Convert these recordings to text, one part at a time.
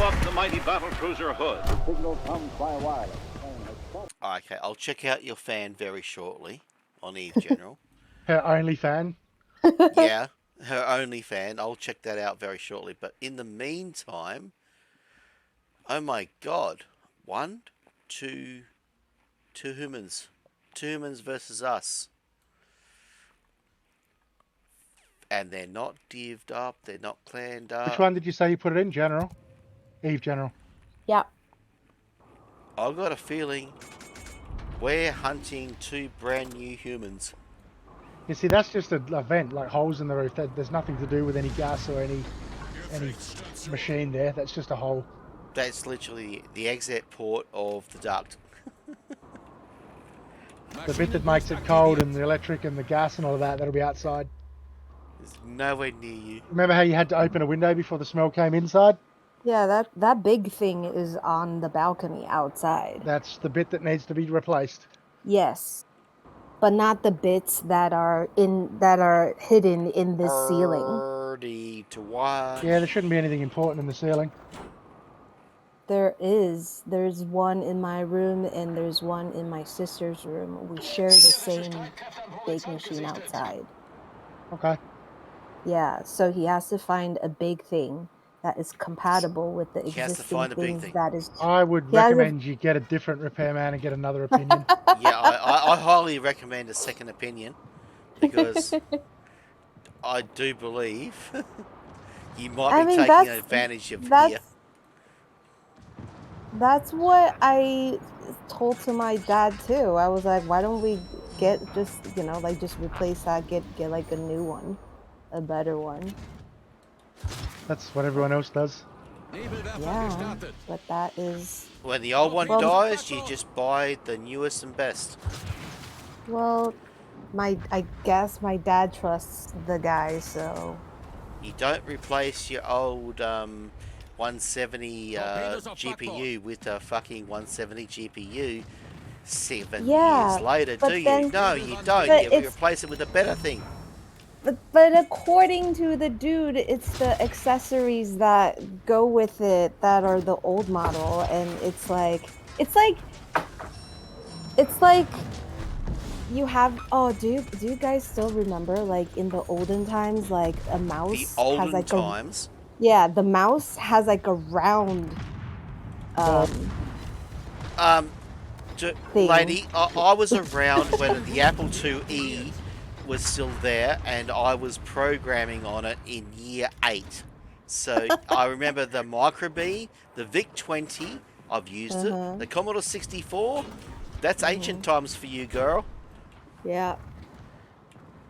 up the mighty battlecruiser Hood. Signal comes by wireless. Okay, I'll check out your fan very shortly on Eve General. Her only fan. Yeah, her only fan. I'll check that out very shortly. But in the meantime, oh my God, two humans. 2 humans versus us. And they're not divvied up, they're not planned up. Which one did you say you put it in, General? Eve General. Yep. I've got a feeling we're hunting 2 brand new humans. You see, that's just an event, like holes in the roof. There's nothing to do with any gas or any machine there. That's just a hole. That's literally the exit port of the duct. The bit that makes it cold and the electric and the gas and all of that, that'll be outside. It's nowhere near you. Remember how you had to open a window before the smell came inside? Yeah, that big thing is on the balcony outside. That's the bit that needs to be replaced. Yes. But not the bits that are hidden in the ceiling. Birdie to watch. Yeah, there shouldn't be anything important in the ceiling. There's one in my room and there's one in my sister's room. We share the same big machine outside. Okay. Yeah, so he has to find a big thing that is compatible with the He has to existing find a big things thing. that is. I would He has a- recommend you get a different repairman and get another opinion. Yeah, I highly recommend a second opinion because I do believe you might be taking advantage of here. That's what I told to my dad too. I was like, why don't we just replace that, get like a new one, a better one. That's what everyone else does. Yeah, but that is... When the old one dies, you just buy the newest and best. Well, I guess my dad trusts the guy, so... You don't replace your old 170 GPU with a fucking 170 GPU 7 years later, do you? No, you don't. You replace it with a better thing. But according to the dude, it's the accessories that go with it that are the old model, and it's like you have. Oh, do you guys still remember, like in the olden times, like a mouse The olden has like times. Yeah, the mouse has like a round. Thing. Lady, I was around when the Apple IIe was still there, and I was programming on it in year 8. So I remember the Microbee, the VIC-20, I've used it. The Commodore 64, that's ancient times for you, girl. Yeah.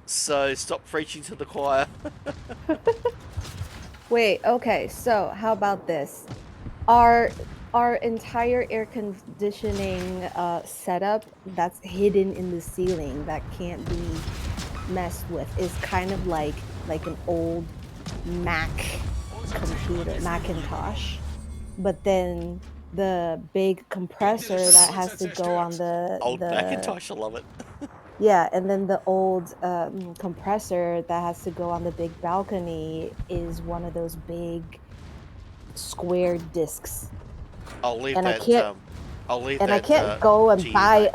So stop preaching to the choir. Wait, okay, so how about this? Our entire air conditioning setup that's hidden in the ceiling that can't be messed with is kind of like an old Mac computer, Macintosh, but then the big compressor that has to go on the old Macintosh, I love it. Yeah, and then the old compressor that has to go on the big balcony is one of those big square discs. I'll leave and that. I can't go and buy you,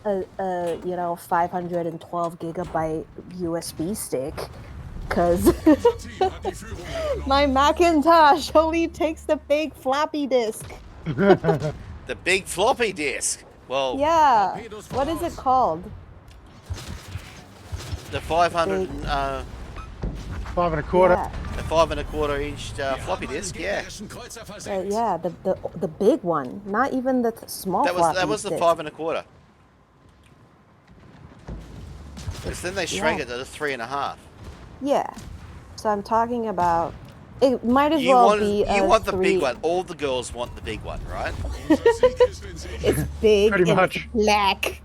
a 512 gigabyte USB stick, because my Macintosh only takes the big floppy disk. The big floppy disk. Well, yeah. What is it called? The 500. 5 1/4. Yeah. The 5 1/4 inch floppy disk. Yeah. Yeah, the big one, not even the small. That was the disk. 5 1/4. Because then they shrank it to the 3.5. Yeah, so I'm talking about. It might as well be. You want the big one. All the girls want the big one, right? It's big. Pretty and much. It's black.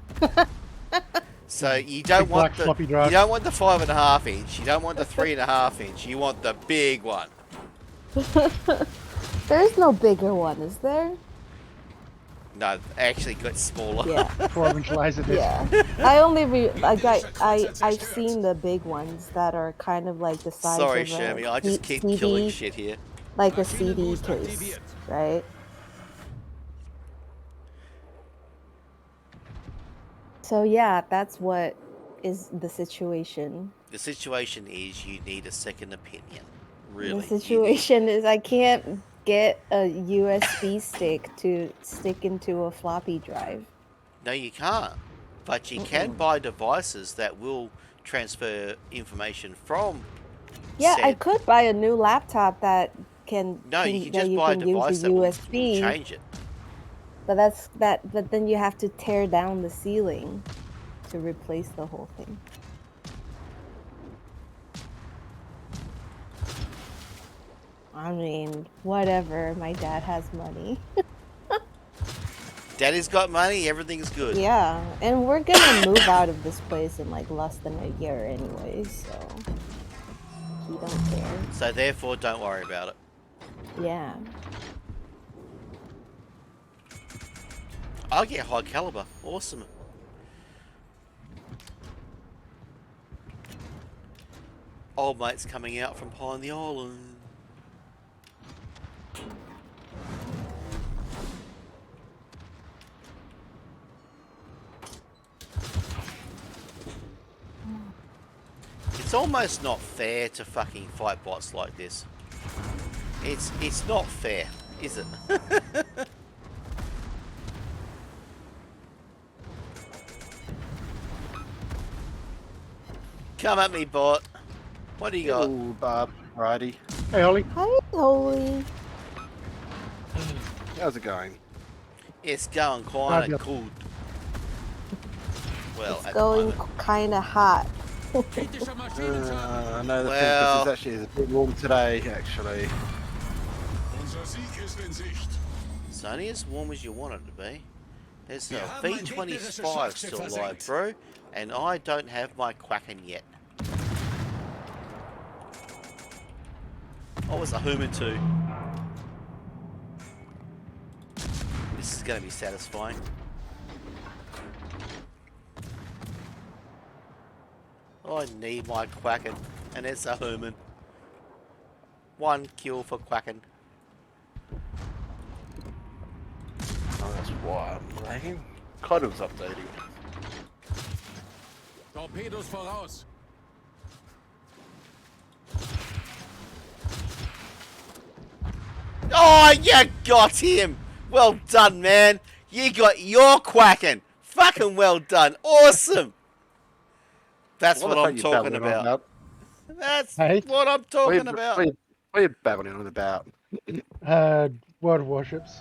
So you don't want the 5.5 inch. You don't want the 3.5 inch. You want the big one. There's no bigger one, is there? No, actually got smaller. Yeah. 4-inch laser disc. Yeah. I've seen the big ones that are kind of like the size Sorry, of Shermie, I just keep killing shit here. like a CD case, right? So yeah, that's what is the situation. The situation is you need a second opinion. Really. The You need- situation is I can't get a USB stick to stick into a floppy drive. No, you can't. But you can buy devices that will transfer information from. Yeah, I said- could buy a new laptop that No, you can that just you buy a can use device the that will USB. change it. But but then you have to tear down the ceiling to replace the whole thing. I mean, whatever. My dad has money. Daddy's got money, everything's good. Yeah, and we're gonna move out of this place in like less than a year anyway, so he don't care. So therefore, don't worry about it. Yeah. I'll get high caliber. Awesome. Old mate's coming out from behind the island. It's almost not fair to fucking fight bots like this. It's not fair, is it? Come at me, bot. What do you got? Ooh, Bob, righty. Hey, Holly. Hi, Holy. How's it going? It's going kind Fabulous. of good. Well, It's at going the moment. kind of hot. I know the Well- thing is actually a bit warm today, actually. It's only as warm as you want it to be. There's a V25 still alive, bro, and I don't have my Quacken yet. Oh, it's a human too. This is going to be satisfying. I need my Quacken, and it's a human. 1 kill for Quacken. Oh, that's why I'm lagging. Kind of was updating. Torpedos voraus. Oh, you got him! Well done, man. You got your Quacken. Fucking well done. Awesome. That's what I'm talking about. That's Hey. what I'm talking about. What are you babbling on about? World of Warships.